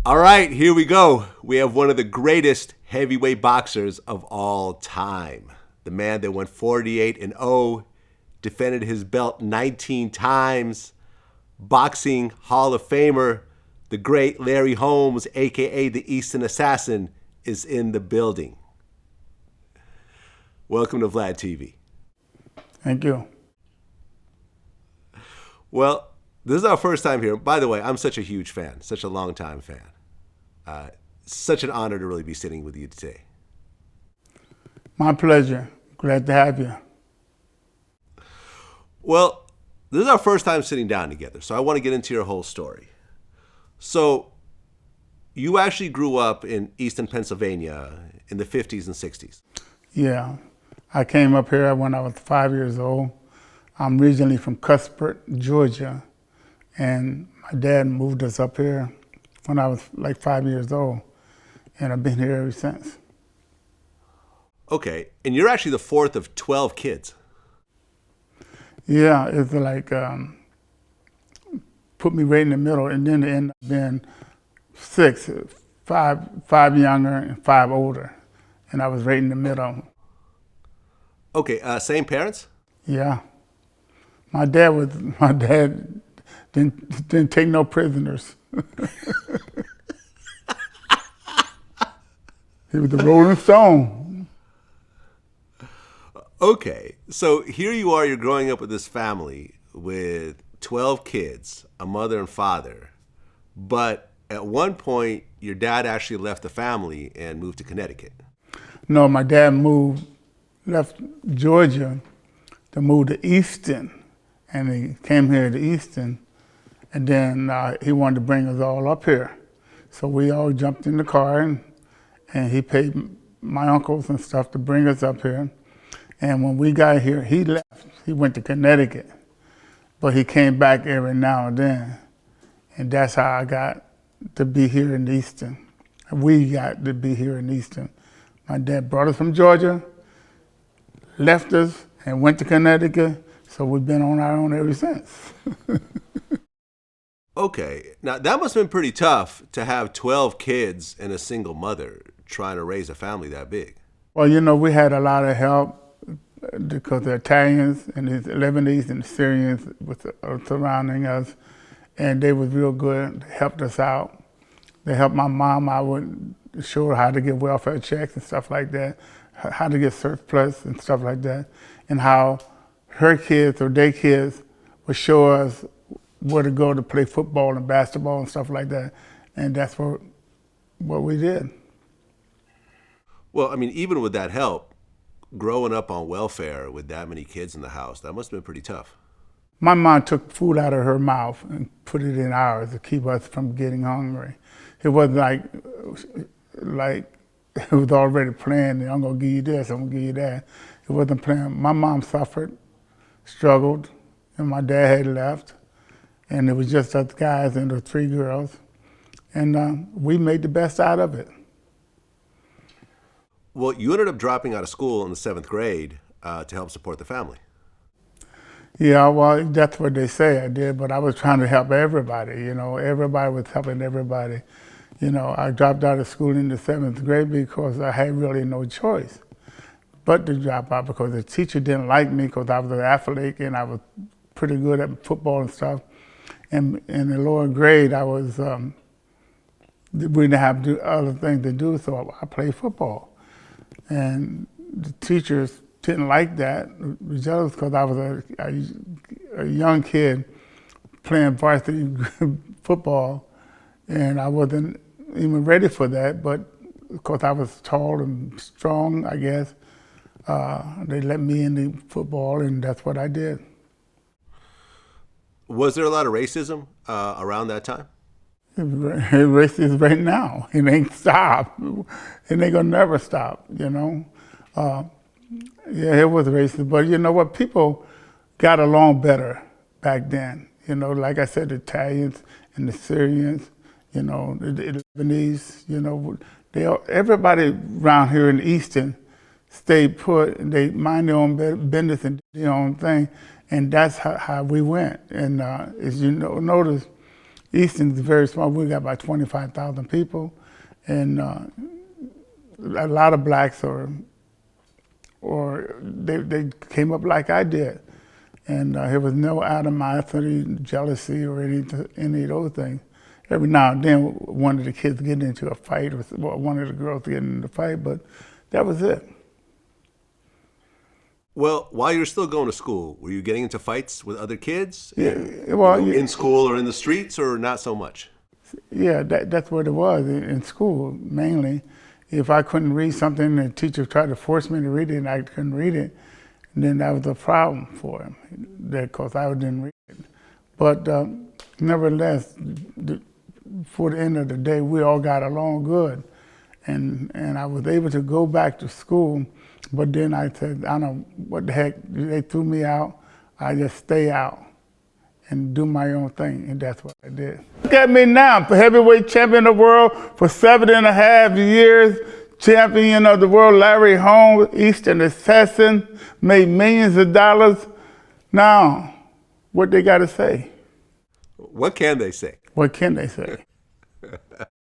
All right, here we go. We have one of the greatest heavyweight boxers of all time. The man that went 48-0, defended his belt 19 times, boxing Hall of Famer, the great Larry Holmes, aka the Eastern Assassin, is in the building. Welcome to VladTV. Thank you. Well, this is our first time here. By the way, I'm such a huge fan, such a long-time fan. Such an honor to really be sitting with you today. My pleasure. Glad to have you. Well, this is our first time sitting down together, so I want to get into your whole story. So, you actually grew up in Eastern Pennsylvania in the 50s and 60s. Yeah. I came up here when I was 5 years old. I'm originally from Cuthbert, Georgia, and my dad moved us up here when I was like 5 years old, and I've been here ever since. Okay, and you're actually the fourth of 12 kids. Yeah, it's like put me right in the middle, and then it ended up being six, five younger and five older, and I was right in the middle. Okay, same parents? Yeah, my dad didn't take no prisoners. He was the Rolling Stone. Okay, so here you are, you're growing up with this family with 12 kids, a mother and father, but at one point, your dad actually left the family and moved to Connecticut. No, my dad left Georgia to move to Easton, and he came here to Easton, and then he wanted to bring us all up here. So we all jumped in the car, and he paid my uncles and stuff to bring us up here. And when we got here, he left. He went to Connecticut, but he came back every now and then. And that's how I got to be here in Easton. We got to be here in Easton. My dad brought us from Georgia, left us, and went to Connecticut. So we've been on our own ever since. Okay, now that must have been pretty tough to have 12 kids and a single mother trying to raise a family that big. Well, you know, we had a lot of help because the Italians and the Lebanese and the Syrians were surrounding us, and they was real good, helped us out. They helped my mom. I would show her how to get welfare checks and stuff like that, how to get surplus and stuff like that, and how her kids or their kids would show us where to go to play football and basketball and stuff like that. And that's what we did. Well, I mean, even with that help, growing up on welfare with that many kids in the house, that must have been pretty tough. My mom took food out of her mouth and put it in ours to keep us from getting hungry. It wasn't like it was already planned, I'm gonna give you this, I'm gonna give you that. It wasn't planned. My mom suffered, struggled, and my dad had left. And it was just us guys and the three girls. And we made the best out of it. Well, you ended up dropping out of school in the 7th grade to help support the family. Yeah, well, that's what they say I did, but I was trying to help everybody, you know. Everybody was helping everybody. You know, I dropped out of school in the 7th grade because I had really no choice but to drop out because the teacher didn't like me because I was an athlete and I was pretty good at football and stuff. And in the lower grade, I was, we didn't have other things to do, so I played football. And the teachers didn't like that, jealous because I was a young kid playing varsity football, and I wasn't even ready for that, but because I was tall and strong, I guess, they let me in the football, and that's what I did. Was there a lot of racism around that time? Racist right now. It ain't stopped. It ain't gonna never stop, you know. Yeah, it was racist, but you know what? People got along better back then. You know, like I said, the Italians and the Syrians, you know, the Lebanese, you know, everybody around here in Easton stayed put, and they mind their own business and did their own thing. And that's how we went. And as you know, notice, Easton's very small. We got about 25,000 people, and a lot of blacks or they came up like I did. And there was no animosity, jealousy, or any of those things. Every now and then, one of the kids getting into a fight, or one of the girls getting into a fight, but that was it. Well, while you were still going to school, were you getting into fights with other kids? Yeah, well, In school or in the streets, or not so much? Yeah, that's what it was in school, mainly. If I couldn't read something, the teacher tried to force me to read it, and I couldn't read it, then that was a problem for him, because I didn't read it. But nevertheless, for the end of the day, we all got along good. And I was able to go back to school, but then I said, I don't know what the heck, they threw me out. I just stay out and do my own thing, and that's what I did. Look at me now, heavyweight champion of the world for 7.5 years, champion of the world, Larry Holmes, Eastern assassin, made millions of dollars. Now, what they got to say? What can they say? What can they say?